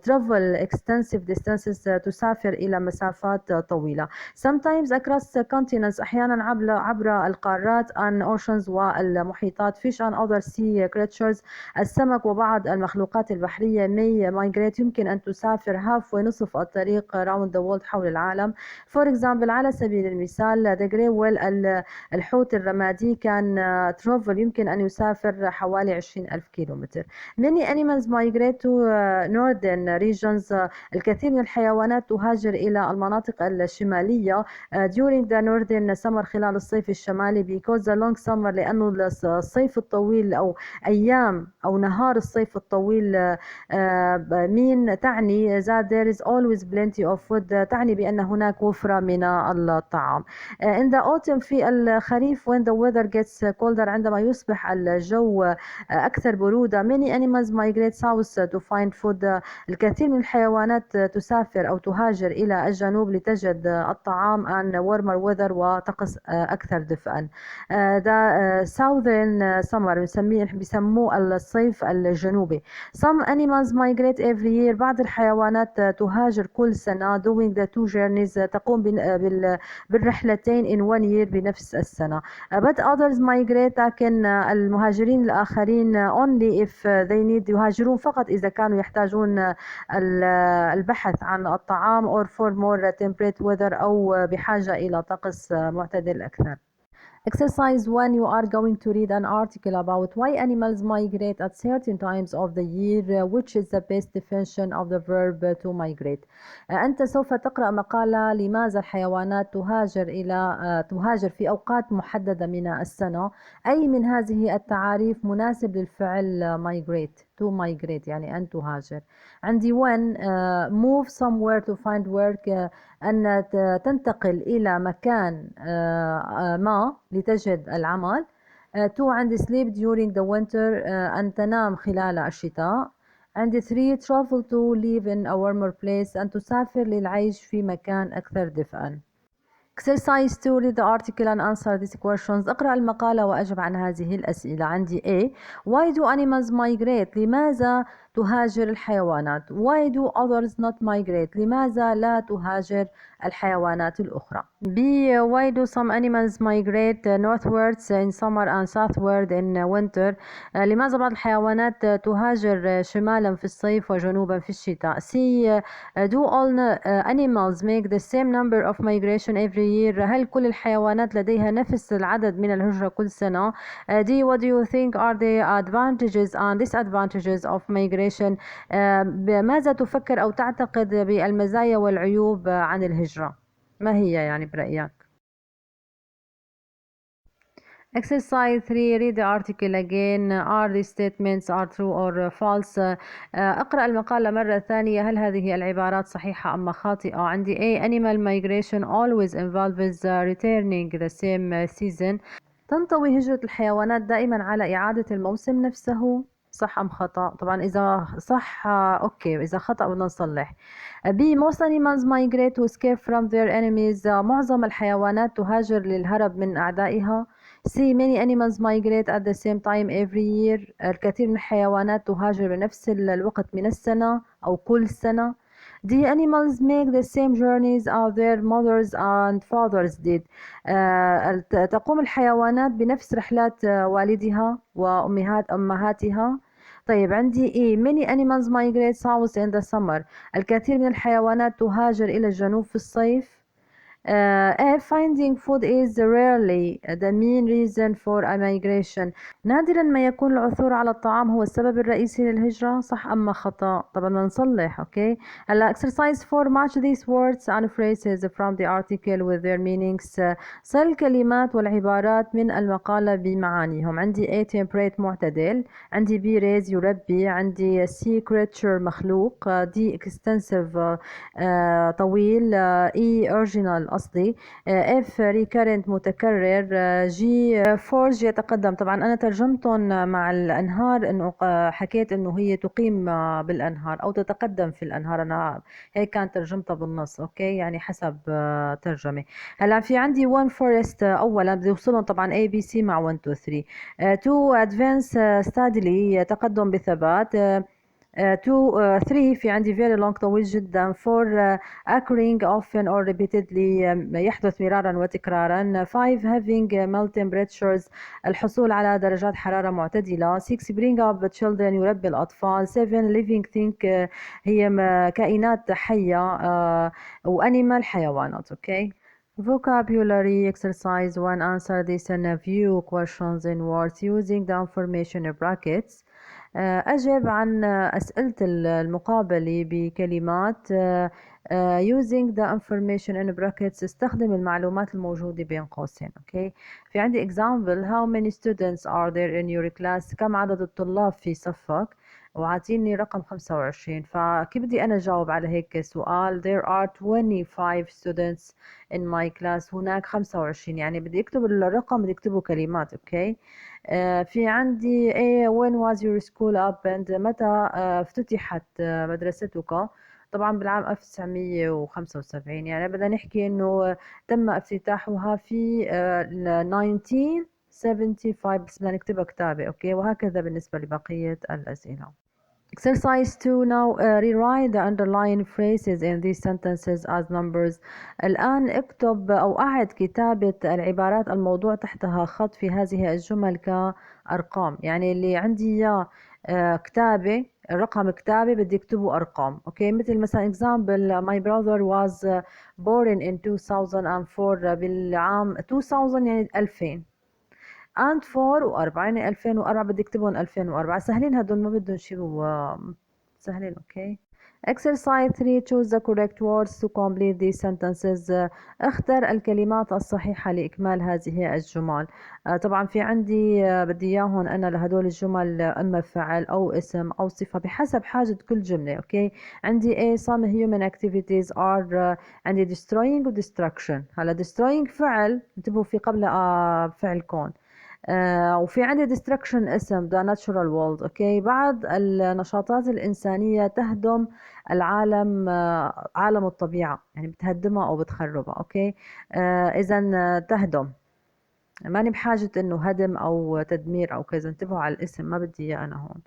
travel extensive distances تسافر إلى مسافات طويلة. sometimes across continents أحيانا عبر القارات and oceans والمحيطات. fish and other sea creatures السمك وبعض المخلوقات البحرية may migrate يمكن أن تسافر half ونصف الطريق round the world حول العالم. for example على سبيل المثال the grey whale الحوت الرمادي كان travel يمكن أن يسافر حوالي 20,000 كيلومتر. many animals migrate to northern regions. الكثير من الحيوانات تهاجر إلى المناطق الشمالية during the northern summer خلال الصيف الشمالي because the long summer لأنه الصيف الطويل أو أيام أو نهار الصيف الطويل تعني that there is always plenty of food تعني بأن هناك وفرة من الطعام. in the autumn في الخريف when the weather gets colder عندما يصبح الجو أكثر برودة many animals migrate south to find food. الكثير من الحيوانات تسافر أو تهاجر إلى الجنوب لتجد الطعام and warmer weather وطقس أكثر دفئا. the southern summer بيسموه الصيف الجنوبي. some animals migrate every year بعض الحيوانات تهاجر كل سنة doing the two journeys تقوم بالرحلتين in one year بنفس السنة. but others migrate لكن المهاجرين الآخرين only if they need يهاجرون فقط إذا كانوا يحتاجون البحث عن الطعام or for more temperate weather أو بحاجة إلى طقس معتدل أكثر. Exercise 1 you are going to read an article about why animals migrate at certain times of the year which is the best definition of the verb to migrate. أنت سوف تقرأ مقالة لماذا الحيوانات تهاجر في أوقات محددة من السنة. أي من هذه التعاريف مناسب للفعل migrate to migrate يعني أن تهاجر. عندي 1 move somewhere to find work أن تنتقل إلى مكان ما لتجد العمل. 2 عندي sleep during the winter أن تنام خلال الشتاء. عندي 3 travel to live in a warmer place أن تسافر للعيش في مكان أكثر دفئا. Exercise 2 read the article and answer these questions. اقرأ المقالة وأجب عن هذه الأسئلة. عندي A why do animals migrate لماذا تهاجر الحيوانات. why do others not migrate لماذا لا تهاجر الحيوانات الأخرى. B why do some animals migrate northwards in summer and southward in winter لماذا بعض الحيوانات تهاجر شمالا في الصيف وجنوبا في الشتاء. C do all animals make the same number of migration every year هل كل الحيوانات لديها نفس العدد من الهجرة كل سنة. D what do you think are the advantages and disadvantages of migration ماذا تفكر أو تعتقد بالمزايا والعيوب عن الهجرة ما هي يعني برأيك. Exercise 3 read the article again. Are these statements are true or false. اقرأ المقالة مرة ثانية هل هذه العبارات صحيحة أم خاطئة. عندي A animal migration always involves returning the same season تنطوي هجرة الحيوانات دائما على إعادة الموسم نفسه. صح أم خطأ؟ طبعا إذا صح أوكي، إذا خطأ بدنا نصلح. B. Most animals migrate to escape from their enemies. معظم الحيوانات تهاجر للهرب من أعدائها. C. Many animals migrate at the same time every year. الكثير من الحيوانات تهاجر بنفس الوقت من السنة أو كل سنة. D. Animals make the same journeys as their mothers and fathers did. تقوم الحيوانات بنفس رحلات والدها أمهاتها. طيب عندي إيه many animals migrate south in the summer. الكثير من الحيوانات تهاجر إلى الجنوب في الصيف. Finding food is rarely the main reason for a migration. نادرا ما يكون العثور على الطعام هو السبب الرئيسي للهجرة. صح أما خطأ؟ طبعا بدنا نصلح. أوكي هلا exercise 4 match these words and phrases from the article with their meanings. صل الكلمات والعبارات من المقالة بمعانيهم. عندي A. temperate معتدل. عندي B. raise يربي. عندي C. creature مخلوق. D. extensive طويل. E. original أصلي. F. recurrent متكرر. G. forge يتقدم. طبعا أنا ترجمتهم مع الأنهار إنه حكيت إنه هي تقيم بالأنهار أو تتقدم في الأنهار. أنا هيك كانت ترجمتها بالنص. أوكي يعني حسب ترجمة. هلا في عندي one forest أولا بدي أوصلهم طبعا A B C مع 1 2 3. 2 advance steadily تقدم بثبات. 3 في عندي very long طويل جدا. 4 occurring often or repeatedly يحدث مرارا وتكرارا. 5 having mild temperatures الحصول على درجات حرارة معتدلة. 6 bring up children يربي الأطفال. 7 living thing هي كائنات حية وأنيمال حيوانات. أوكي Vocabulary exercise 1. Answer this in a few questions in words using the information brackets. أجب عن أسئلة المقابلة بكلمات. using the information in brackets استخدم المعلومات الموجودة بين قوسين. أوكي في عندي example how many students are there in your class. كم عدد الطلاب في صفك وعطيني رقم 25. فكيف بدي أنا جاوب على هيك سؤال؟ there are 25 students in my class. هناك 25 يعني بدي أكتب الرقم بدي أكتبه كلمات. أوكي في عندي A. when was your school opened. متى افتتحت مدرستك؟ طبعا بالعام 1975. يعني بدنا نحكي انه تم افتتاحها في 1975 بس بدنا نكتبها كتابة. اوكي وهكذا بالنسبة لبقية الأسئلة. Exercise 2. Now rewrite the underlined phrases in these sentences as numbers. الآن اكتب أو أعد كتابة العبارات الموضوع تحتها خط في هذه الجمل كأرقام. يعني اللي عندي يا كتابة الرقم كتابة بدي اكتبه أرقام. أوكي مثل مثلا example my brother was born in 2004. بالعام 2000 يعني 2000 and 4 و4 يعني 2004 بدي اكتبهم 2004. سهلين هدول ما بدهم شيء سهلين. اوكي exercise 3 choose the correct words to complete these sentences. اختر الكلمات الصحيحة لإكمال هذه الجمل. طبعا في عندي بدي اياهم انا لهدول الجمل اما فعل او اسم او صفة بحسب حاجة كل جملة. اوكي عندي A. some human activities are عندي destroying و destruction. هلا destroying فعل انتبهوا في قبل فعل كون. وفي عندي destruction اسم the natural world. اوكي بعض النشاطات الإنسانية تهدم العالم عالم الطبيعة يعني بتهدمها أو بتخربها. اوكي إذا تهدم ماني بحاجة إنه هدم أو تدمير أو كذا. انتبهوا على الاسم ما بدي إياه أنا هون.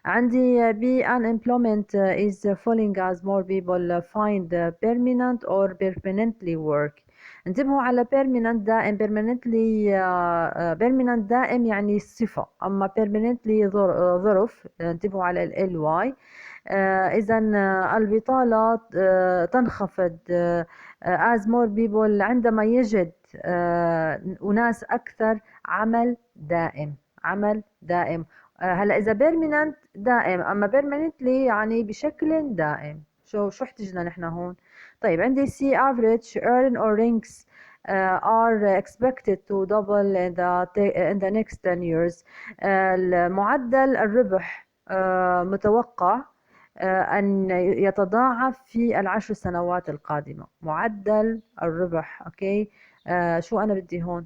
عندي B. unemployment is falling as more people find permanent or permanently work. انتبهوا على permanent دائم. permanently permanent دائم يعني صفة. أما permanently ظرف. انتبهوا على ال ly. إذا البطالة تنخفض as more people عندما يجد أناس أكثر عمل دائم. عمل دائم. هلا إذا permanent دائم أما permanently يعني بشكل دائم. شو احتجنا نحن هون؟ طيب عندي C. average earn or ranks are expected to double in the next 10 years. معدل الربح متوقع أن يتضاعف في 10 سنوات القادمة. معدل الربح. أوكي شو أنا بدي هون؟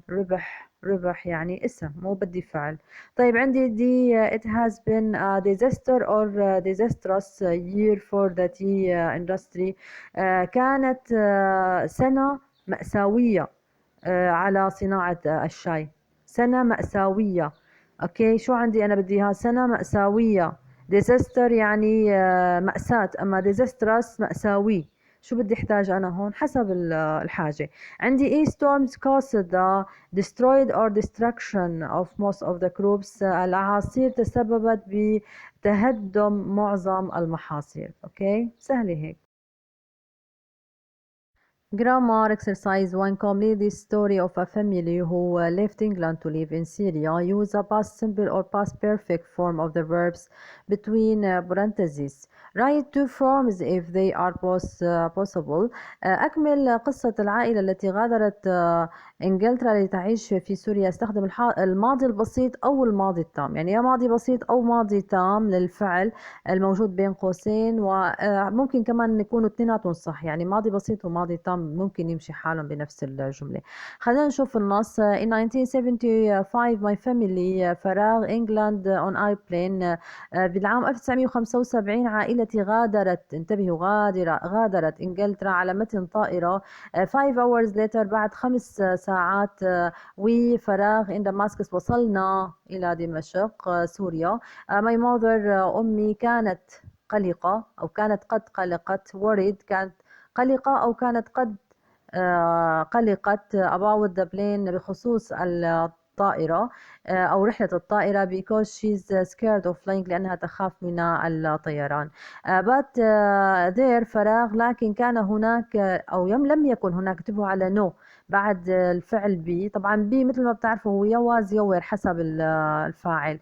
ربح يعني اسم، مو بدي فعل. طيب عندي دي it has been a disaster or disastrous year for the tea industry. كانت سنة مأساوية على صناعة الشاي. سنة مأساوية. اوكي، شو عندي انا؟ بدي اياها سنة مأساوية. disaster يعني مأساة، اما disastrous مأساوي. شو بدي احتاج انا هون؟ حسب الحاجة. عندي ايه storms caused the destroyed or destruction of most of the crops. الاعاصير تسببت بتهدم معظم المحاصيل. اوكي، سهلة هيك. Grammar exercise 1. Complete the story of a family who left England to live in Syria. Use a past simple or past perfect form of the verbs between parentheses. Write two forms if they are possible. أكمل قصة العائلة التي غادرت إنجلترا لتعيش في سوريا. استخدم الماضي البسيط أو الماضي التام، يعني يا ماضي بسيط أو ماضي تام للفعل الموجود بين قوسين، وممكن كمان يكونوا اثنيناتهم صح، يعني ماضي بسيط وماضي تام ممكن يمشي حالهم بنفس الجملة. خلينا نشوف النص. In 1975 my family فراغ England on airplane. بالعام 1975 عائلتي غادرت، انتبهوا، غادرت إنجلترا على متن طائرة. 5 hours later بعد 5 ساعات وفراغ in Damascus وصلنا إلى دمشق سوريا. my mother أمي كانت قلقة أو كانت قد قلقت. worried كانت قلقة أو كانت قد قلقت about the plane بخصوص الطائرة أو رحلة الطائرة because she's scared of flying لأنها تخاف من الطيران. but there فراغ لكن كان هناك أو لم يكن هناك. انتبهوا على no بعد الفعل be. طبعا be مثل ما بتعرفوا هو يواز يور حسب الفاعل،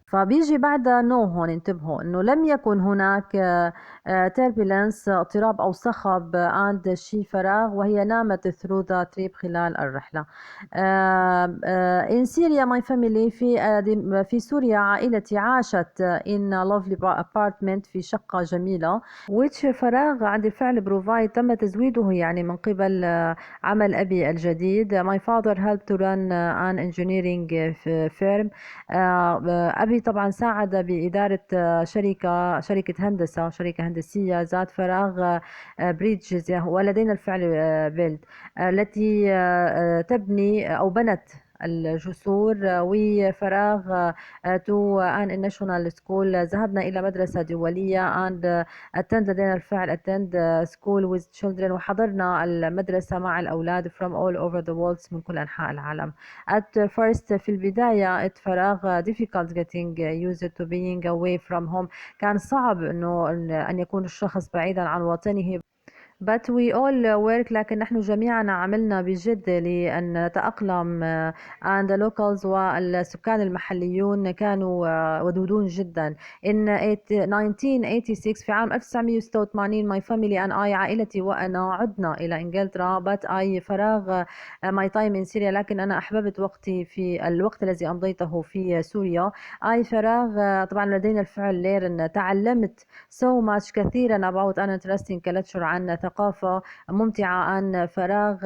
فبيجي بعدها نو. هون انتبهوا انه لم يكن هناك turbulence اضطراب او صخب عند شي فراغ، وهي نامت through the trip خلال الرحلة. in Syria my family في سوريا عائلتي عاشت in a lovely apartment في شقة جميلة. which فراغ عند الفعل provide تم تزويده يعني من قبل عمل أبي الجديد. my father helped to run an engineering firm. أبي طبعا ساعد بإدارة شركة هندسة، شركة هندسية ذات فراغ بريدجز، ولدينا الفعل بيلد التي تبني أو بنت الجسور. وفراغ to an national school ذهبنا إلى مدرسة دولية. and attend لدينا الفعل attend school with children وحضرنا المدرسة مع الأولاد from all over the world من كل أنحاء العالم. at first في البداية it فراغ difficult getting used to being away from home. كان صعب إنه أن يكون الشخص بعيدا عن وطنه. but we all work لكن نحن جميعا عملنا بجد لأن نتأقلم. and the locals والسكان المحليون كانوا ودودون جدا. in 1986 في عام 1986 my family and I عائلتي وأنا عدنا إلى إنجلترا. but I فراغ my time in Syria لكن أنا أحببت وقتي في الوقت الذي أمضيته في سوريا. I فراغ طبعا لدينا الفعل learn تعلمت so much كثيرا about an interesting lecture عن ثقافة ممتعة عن فراغ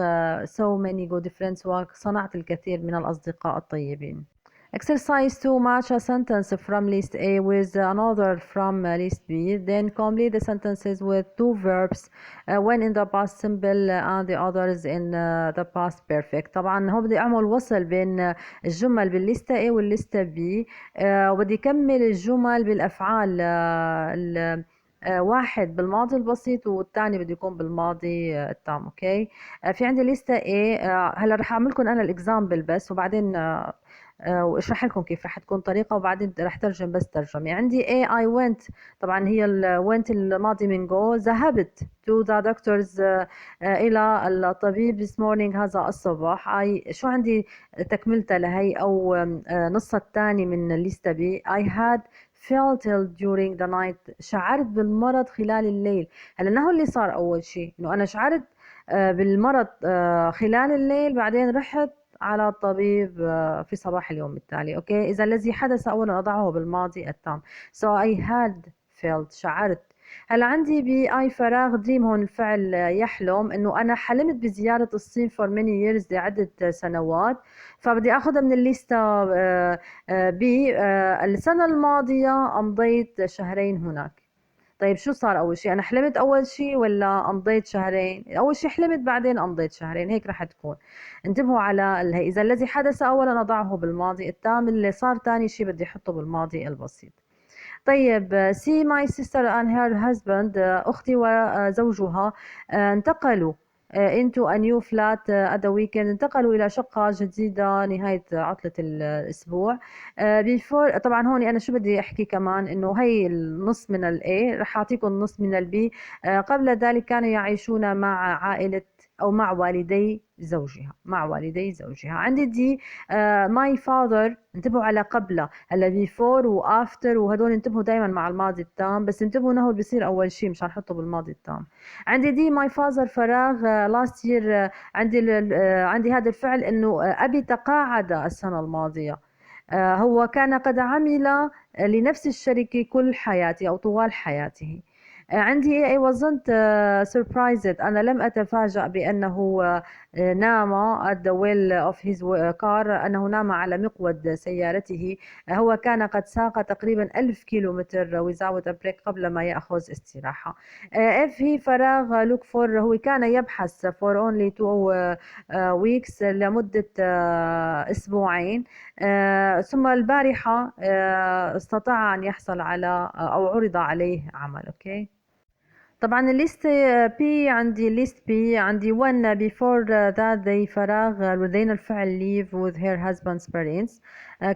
so many good friends وصنعت الكثير من الأصدقاء الطيبين. Exercise 2. match a sentence from list A with another from list B. Then complete the sentences with two verbs, one in the past simple and the others in the past perfect. طبعا هو بدي أعمل وصل بين الجمل بالليستة A والليستة B، وبدي أكمل الجمل بالأفعال. واحد بالماضي البسيط والثاني بده يكون بالماضي التام. اوكي، في عندي لستة A. هلا رح اعمل لكم انا الاكزامبل بس، وبعدين واشرح لكم كيف رح تكون طريقة، وبعدين رح ترجم بس ترجمة. عندي A I went، طبعا هي went الماضي من go. ذهبت to the doctors إلى الطبيب this morning هذا الصباح. شو عندي تكملتها لهي أو نصها الثاني من الليستة B. I had felt ill during the night، شعرت بالمرض خلال الليل. هلا نهو اللي صار أول شيء إنه أنا شعرت بالمرض خلال الليل، بعدين رحت على الطبيب في صباح اليوم التالي. أوكي، إذا الذي حدث أولا أضعه بالماضي التام. so I had felt شعرت هلا عندي بأي فراغ دريم، هون الفعل يحلم، إنه أنا حلمت بزيارة الصين for many years لعدة سنوات. فبدي أخذها من الليستة. السنة الماضية أمضيت شهرين هناك. طيب شو صار أول شيء؟ أنا حلمت أول شيء ولا أمضيت شهرين؟ أول شيء حلمت بعدين أمضيت شهرين، هيك رح تكون. انتبهوا على إذا الذي حدث أولا أضعه بالماضي التام، اللي صار تاني شيء بدي أحطه بالماضي البسيط. طيب see my sister and her husband، أختي وزوجها انتقلوا into a new flat at the weekend، انتقلوا إلى شقة جديدة نهاية عطلة الأسبوع. before، طبعا هون أنا شو بدي أحكي كمان، إنه هي النص من ال A، رح أعطيكم النص من ال B. قبل ذلك كانوا يعيشون مع عائلة أو مع والدي زوجها، مع والدي زوجها. عندي دي my father، انتبهوا على قبل، هلا before و after وهدول انتبهوا دائما مع الماضي التام، بس انتبهوا انه بيصير اول شيء مش هنحطه بالماضي التام. عندي دي my father فراغ last year. عندي هذا الفعل انه ابي تقاعد السنة الماضية. هو كان قد عمل لنفس الشركة كل حياته أو طوال حياته. عندي I wasn't surprised، أنا لم أتفاجأ بأنه نام at the wheel of his car، أنه نام على مقود سيارته. هو كان قد ساق تقريبا 1000 كيلومتر without a break، قبل ما يأخذ استراحة. if he فراغ look for، هو كان يبحث for only 2 weeks، لمدة أسبوعين. ثم البارحة استطاع أن يحصل على أو عرض عليه عمل. أوكي. طبعا الليست بي، عندي ليست بي، عندي one before that they فراغ لدينا الفعل live with her husband's parents،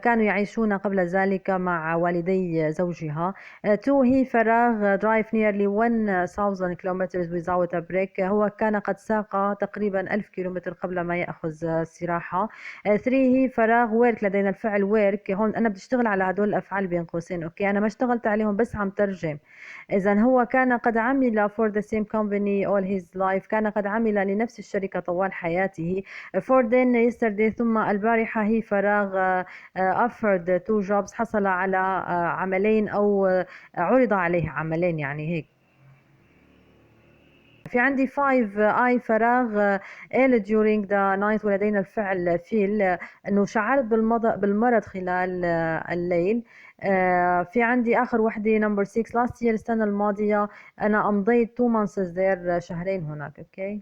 كانوا يعيشون قبل ذلك مع والدي زوجها. two he فراغ drive nearly 1000 kilometers without a break، هو كان قد ساق تقريبا 1000 كيلومتر قبل ما يأخذ استراحة. three he فراغ work، لدينا الفعل work، هون أنا بشتغل على هدول الأفعال بين قوسين. أوكي، أنا ما اشتغلت عليهم بس عم ترجم. إذا هو كان قد عمل for the same company all his life، كان قد عمل لنفس الشركة طوال حياته. for then yesterday، ثم البارحة he فراغ offered 2 jobs، حصل على عملين أو عرض عليه عملين، يعني هيك. في عندي 5 I فراغ ill during the night، ولدينا الفعل feel، انه شعرت بالمرض خلال الليل. في عندي اخر وحده number 6 last year، السنه الماضيه انا امضيت 2 months there، شهرين هناك. اوكي.